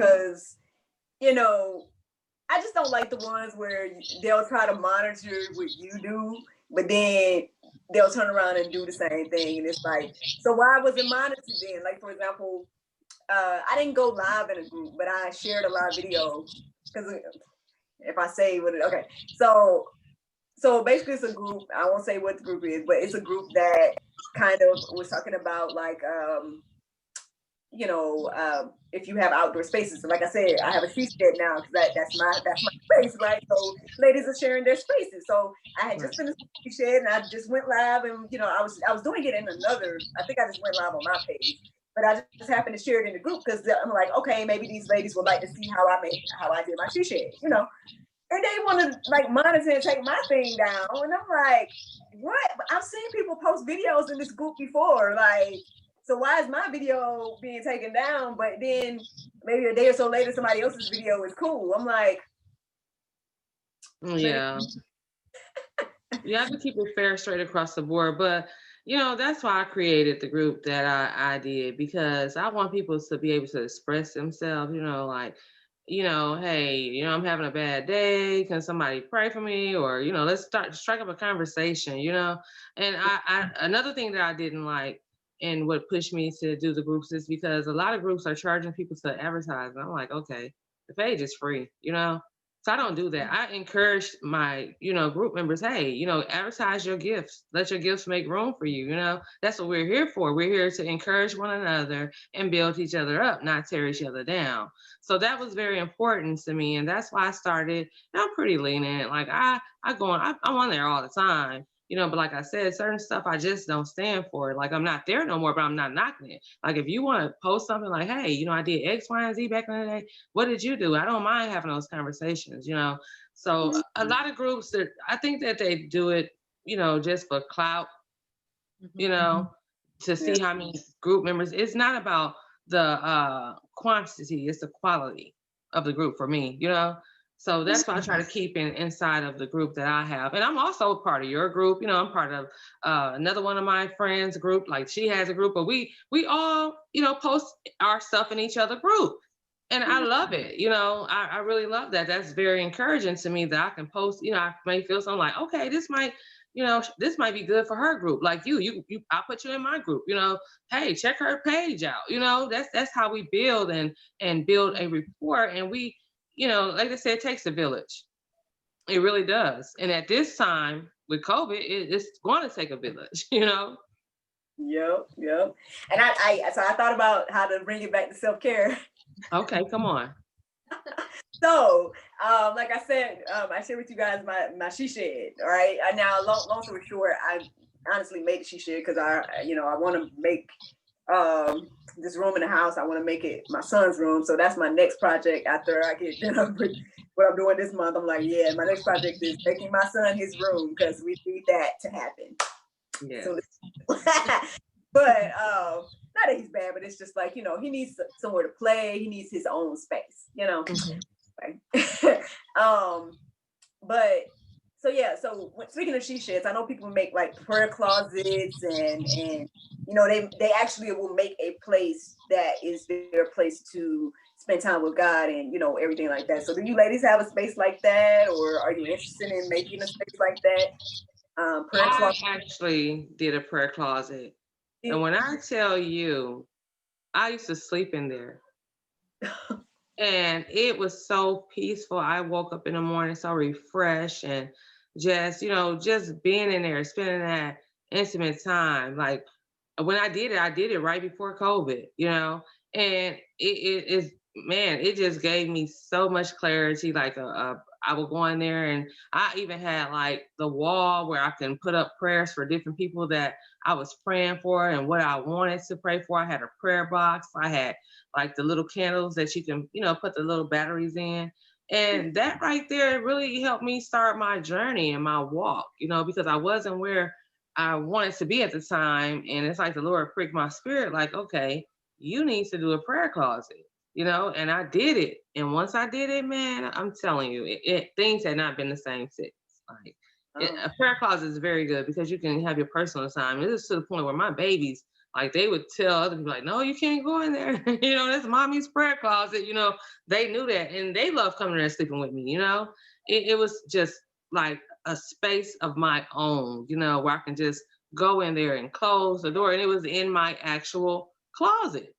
because, you know, I just don't like the ones where they'll try to monitor what you do, but then they'll turn around and do the same thing. And it's like, so why was it monitored then? Like, for example, I didn't go live in a group, but I shared a live video because if I say what it, okay. So basically it's a group. I won't say what the group is, but it's a group that kind of was talking about like, if you have outdoor spaces. So like I said, I have a she shed now because that's my space, right? So ladies are sharing their spaces. So I had just finished the she shed and I just went live, and I was doing it in another. I think I just went live on my page, but I just happened to share it in the group because I'm like, okay, maybe these ladies would like to see how I did my she shed. And they want to like monitor and take my thing down, and I'm like, what? I've seen people post videos in this group before, like. So why is my video being taken down? But then maybe a day or so later, somebody else's video is cool. I'm like, Yeah. You have to keep it fair straight across the board. But, that's why I created the group that I did, because I want people to be able to express themselves, like, hey, I'm having a bad day. Can somebody pray for me? Or, let's strike up a conversation, And another thing that I didn't like and what pushed me to do the groups is because a lot of groups are charging people to advertise. And I'm like, okay, the page is free. So I don't do that. I encourage my, group members, hey, advertise your gifts. Let your gifts make room for you. That's what we're here for. We're here to encourage one another and build each other up, not tear each other down. So that was very important to me. And that's why I started. And I'm pretty lenient. Like I'm on there all the time. But like I said, certain stuff I just don't stand for. Like I'm not there no more, but I'm not knocking it. Like if you want to post something like, hey, I did X, Y, and Z back in the day. What did you do? I don't mind having those conversations. So a lot of groups that I think that they do it, just for clout, you know, to see how many group members. It's not about the quantity, it's the quality of the group for me. So that's why I try to keep inside of the group that I have. And I'm also part of your group. I'm part of another one of my friends' group. Like she has a group, but we all, post our stuff in each other group. And I love it. I really love that. That's very encouraging to me that I can post, I may feel something like, okay, this might be good for her group. Like I'll put you in my group, hey, check her page out. That's how we build and build a rapport. And we, like I said, it takes a village. It really does. And at this time with COVID, it's going to take a village. Yep. And I thought about how to bring it back to self-care. Okay, come on. So, like I said, I shared with you guys my she shed. All right. Now, long story short, I honestly made the she shed because I want to make this room in the house. I want to make it my son's room. So that's my next project after I get done with what I'm doing this month. I'm like, yeah, my next project is making my son his room because we need that to happen. Yeah. So, but not that he's bad, but it's just like, he needs somewhere to play. He needs his own space, But so yeah, so speaking of she sheds, I know people make like prayer closets and they actually will make a place that is their place to spend time with God and everything like that. So do you ladies have a space like that, or are you interested in making a space like that? Prayer I closet. actually did a prayer closet. And when I tell you, I used to sleep in there. And it was so peaceful. I woke up in the morning so refreshed and just being in there, spending that intimate time. Like when I did it right before COVID. And it is, man, it just gave me so much clarity. Like I would go in there and I even had like the wall where I can put up prayers for different people that I was praying for and what I wanted to pray for. I had a prayer box. I had like the little candles that you can, put the little batteries in. And that right there really helped me start my journey and my walk, because I wasn't where I wanted to be at the time. And it's like the Lord pricked my spirit, like, okay, you need to do a prayer closet, and I did it. And once I did it, man, I'm telling you, things had not been the same since. Like a prayer closet is very good because you can have your personal time. This is to the point where my babies Like they would tell other people, like, no, you can't go in there. That's mommy's prayer closet. They knew that, and they loved coming there and sleeping with me. It was just like a space of my own, where I can just go in there and close the door, and it was in my actual closet.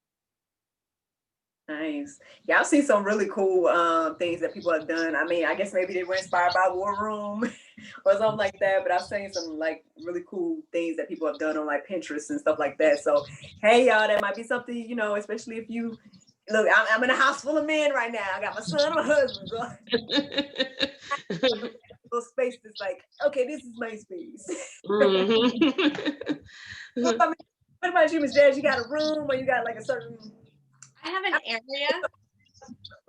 Nice. Yeah, I've seen some really cool things that people have done. I mean, I guess maybe they were inspired by War Room or something like that, but I've seen some like really cool things that people have done on like Pinterest and stuff like that. So, hey, y'all, that might be something, especially if you look, I'm in a house full of men right now. I got my son and my husband. So little space that's like, okay, this is my space. Mhm. What about you, Miss Jazz? You got a room or you got like a certain. I have an area.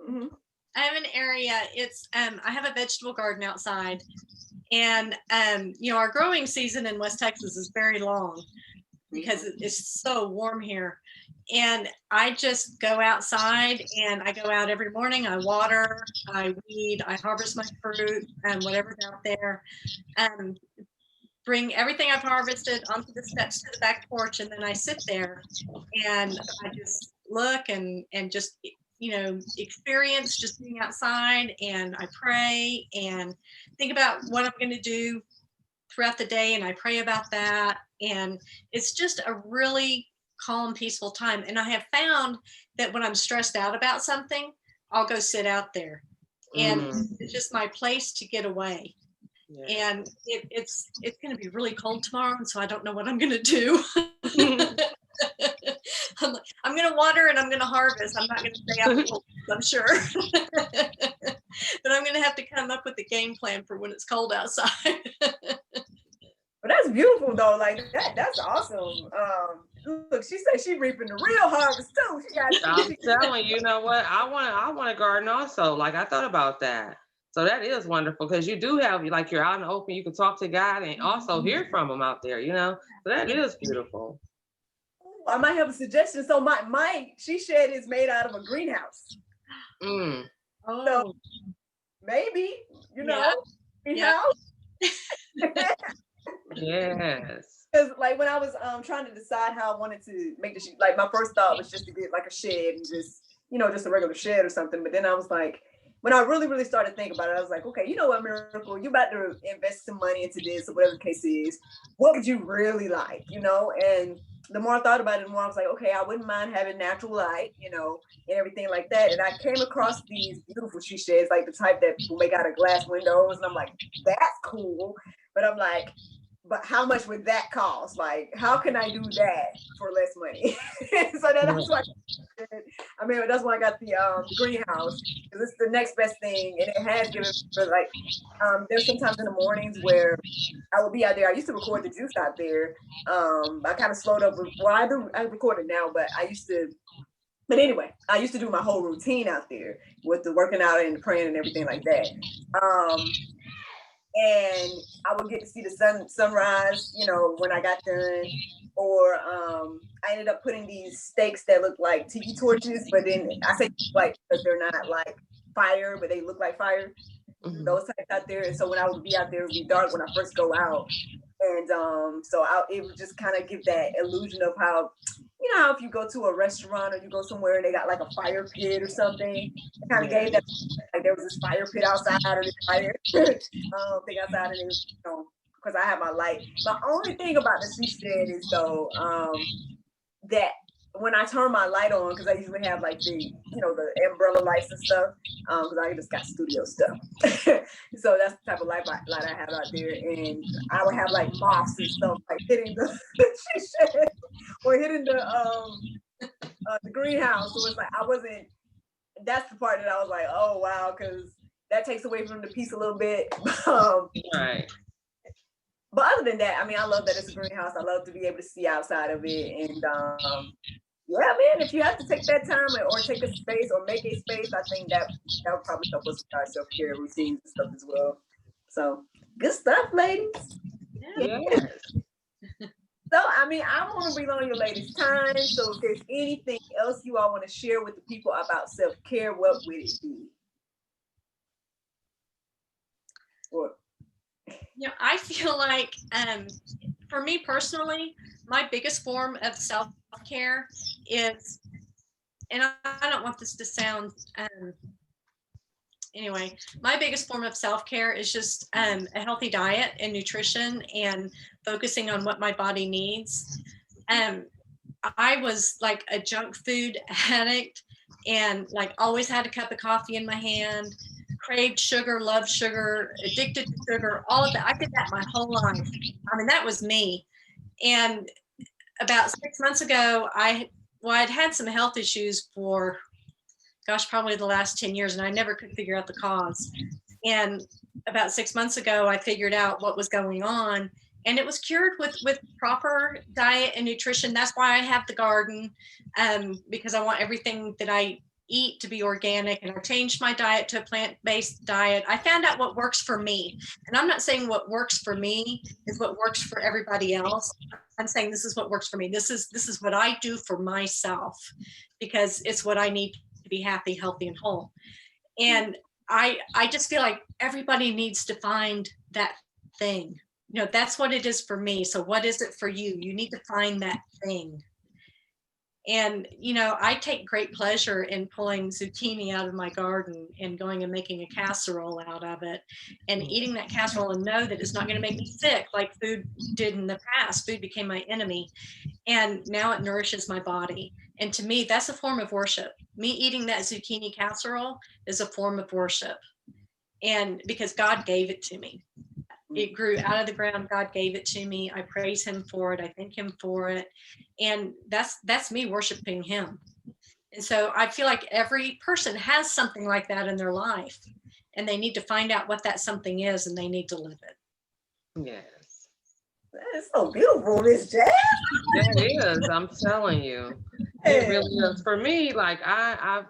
Mhm. I have an area. It's I have a vegetable garden outside, and our growing season in West Texas is very long because it's so warm here. And I just go outside, and I go out every morning. I water, I weed, I harvest my fruit and whatever's out there. Bring everything I've harvested onto the steps to the back porch, and then I sit there and I just look and just experience just being outside, and I pray and think about what I'm going to do throughout the day, and I pray about that, and it's just a really calm, peaceful time. And I have found that when I'm stressed out about something, I'll go sit out there, and it's just my place to get away. Yeah. And it's going to be really cold tomorrow, and so I don't know what I'm going to do. I'm going to water and I'm going to harvest. I'm not going to stay out cold, I'm sure. But I'm going to have to come up with a game plan for when it's cold outside. But that's beautiful though. Like that's awesome. Look, she said she reaping the real harvest too. I'm telling you, what? I want a garden also. Like I thought about that. So that is wonderful because you do have like you're out in the open, you can talk to God and also hear from him out there, So that is beautiful. I might have a suggestion. So my she shed is made out of a greenhouse. Mm. So maybe, greenhouse. Yes. Because like when I was trying to decide how I wanted to make the shed, like my first thought was just to get like a shed and just just a regular shed or something. But then I was like, when I really really started thinking about it, I was like, okay, you know what, Miracle, you about to invest some money into this or whatever the case is. What would you really like, And the more I thought about it, the more I was like, okay, I wouldn't mind having natural light, and everything like that. And I came across these beautiful she sheds, like the type that people make out of glass windows, and I'm like, that's cool. But I'm like, but how much would that cost? Like, how can I do that for less money? So that's why that's why I got the greenhouse, because it's the next best thing, and it has given me like there's sometimes in the mornings where I would be out there. I used to record the juice out there. I kind of slowed up. Well, I record it now, but I used to. But anyway, I used to do my whole routine out there with the working out and the praying and everything like that. And I would get to see the sunrise, when I got done. Or I ended up putting these stakes that look like tiki torches, but then I say like because they're not like fire, but they look like fire. Mm-hmm. Those types out there. And so when I would be out there, it would be dark when I first go out. And it would just kind of give that illusion of how, how if you go to a restaurant or you go somewhere and they got like a fire pit or something, it kind of gave that, like there was this fire pit outside or this fire thing outside, and it was, because I have my light. My only thing about the she shed is though that when I turn my light on, because I usually have like the the umbrella lights and stuff, because I just got studio stuff. So that's the type of light I have out there, and I would have like moths and stuff like hitting the she shed or hitting the greenhouse. So it's like I wasn't. That's the part that I was like, oh wow, because that takes away from the peace a little bit. Right. But other than that, I love that it's a greenhouse. I love to be able to see outside of it, and yeah, man, if you have to take that time or take a space or make a space, I think that would probably help us with our self-care routines and stuff as well. So good stuff, ladies. Yes. So I want to belong your ladies' time. So if there's anything else you all want to share with the people about self-care, what would it be? Or I feel like for me personally, my biggest form of self-care is, and I don't want this to sound, anyway, my biggest form of self-care is just a healthy diet and nutrition and focusing on what my body needs. Um, I was like a junk food addict and like always had a cup of coffee in my hand, craved sugar, loved sugar, addicted to sugar, all of that. I did that my whole life. I mean, that was me. And about 6 months ago, I'd had some health issues for, gosh, probably the last 10 years, and I never could figure out the cause. And about 6 months ago, I figured out what was going on, and it was cured with proper diet and nutrition. That's why I have the garden, because I want everything that I eat to be organic. And I changed my diet to a plant-based diet. I found out what works for me, and I'm not saying what works for me is what works for everybody else. I'm saying this is what works for me. This is what I do for myself, because it's what I need to be happy, healthy, and whole. And I just feel like everybody needs to find that thing. You know, that's what it is for me. So what is it for you? You need to find that thing. And, you know, I take great pleasure in pulling zucchini out of my garden and going and making a casserole out of it and eating that casserole and know that it's not going to make me sick like food did in the past. Food became my enemy. And now it nourishes my body. And to me, that's a form of worship. Me eating that zucchini casserole is a form of worship. And because God gave it to me. It grew out of the ground. God gave it to me. I praise him for it. I thank him for it. And that's me worshiping him. And so I feel like every person has something like that in their life, and they need to find out what that something is, and they need to live it. Yes. That is so beautiful, Miss Jazz. That is, I'm telling you. It really is. For me, like I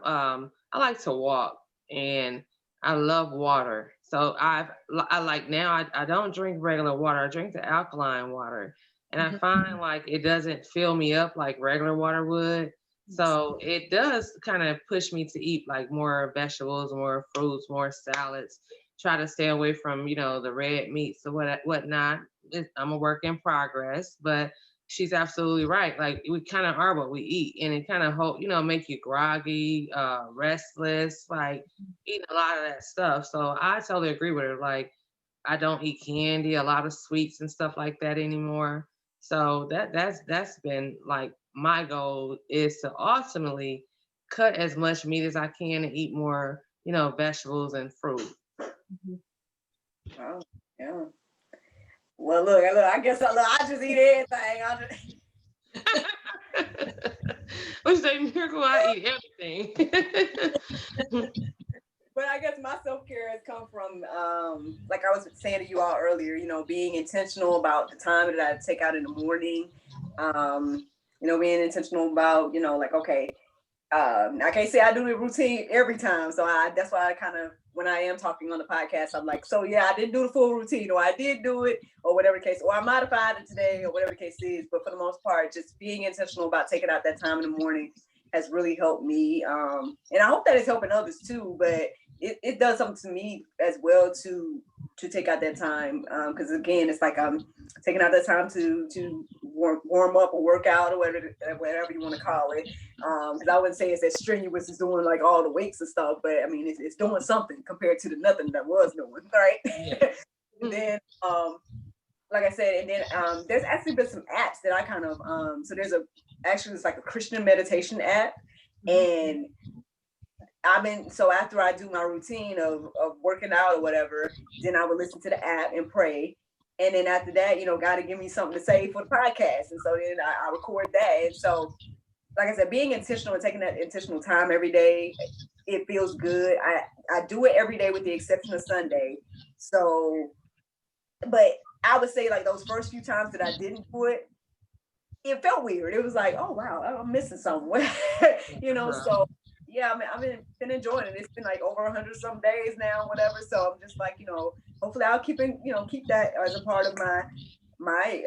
like to walk and I love water. So I like now I don't drink regular water. I drink the alkaline water. And I Mhm. find like it doesn't fill me up like regular water would. So it does kind of push me to eat like more vegetables, more fruits, more salads. Try to stay away from, the red meats or whatnot. I'm a work in progress, but she's absolutely right. Like we kind of are what we eat, and it kind of make you groggy, restless, like eating a lot of that stuff. So I totally agree with her. Like I don't eat candy, a lot of sweets and stuff like that anymore. So that's been like my goal is to ultimately cut as much meat as I can and eat more, vegetables and fruit. Oh, yeah. Well, look, I guess I just eat everything. Which say miracle, I eat everything. But I guess my self care has come from, like I was saying to you all earlier, being intentional about the time that I take out in the morning. Being intentional about, like, okay, I can't say I do the routine every time. So that's why I kind of, when I am talking on the podcast, I'm like, so yeah, I didn't do the full routine, or I did do it, or whatever the case, or I modified it today, or whatever the case is. But for the most part, just being intentional about taking out that time in the morning has really helped me. And I hope that it's helping others too, but it does something to me as well to take out that time. Because again, it's like I'm taking out that time to warm up or work out or whatever you want to call it. Because I wouldn't say it's as strenuous as doing like all the weights and stuff, but I mean it's doing something compared to the nothing that was doing, right? Yeah. And then like I said, and then there's actually been some apps that I kind of so it's like a Christian meditation app, and so after I do my routine of working out or whatever, then I would listen to the app and pray. And then after that, God would give me something to say for the podcast. And so then I record that. And so, like I said, being intentional and taking that intentional time every day, it feels good. I do it every day with the exception of Sunday. So, but I would say like those first few times that I didn't do it, it felt weird. It was like, oh wow, I'm missing something. So yeah, I mean, been enjoying it. It's been like over 100 some days now, whatever. So I'm just like, hopefully I'll keep that as a part of my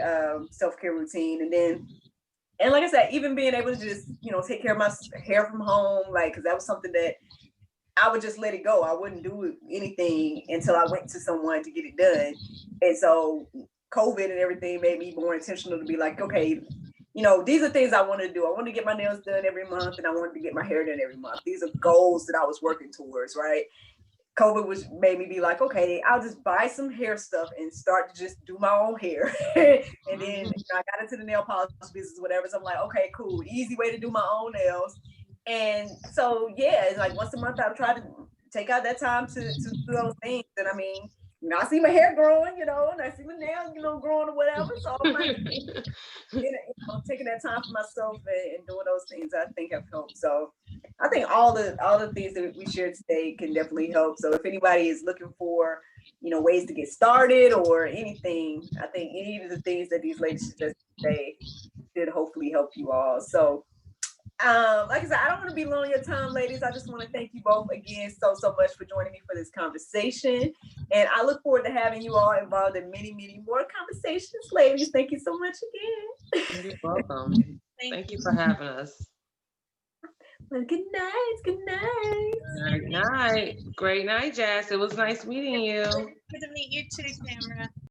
self-care routine. And like I said, even being able to just, take care of my hair from home, like, cause that was something that I would just let it go. I wouldn't do anything until I went to someone to get it done. And so COVID and everything made me more intentional to be like, okay, these are things I want to do. I want to get my nails done every month, and I wanted to get my hair done every month. These are goals that I was working towards, right? COVID was made me be like, okay, I'll just buy some hair stuff and start to just do my own hair. And then I got into the nail polish business, whatever. So I'm like, okay, cool, easy way to do my own nails. And so yeah, it's like once a month I'll try to take out that time to do those things. And I mean, I see my hair growing, and I see my nails, growing or whatever. So I'm like, taking that time for myself and doing those things, I think have helped. So I think all the things that we shared today can definitely help. So if anybody is looking for, ways to get started or anything, I think any of the things that these ladies just say should hopefully help you all. So like I said, I don't want to be long on your time, ladies. I just want to thank you both again so much for joining me for this conversation. And I look forward to having you all involved in many, many more conversations, ladies. Thank you so much again. You're welcome. Thank you for having us. Well, good night. Good night. Great night. Great night, Jazz. It was nice meeting you. Good to meet you too, Tamara.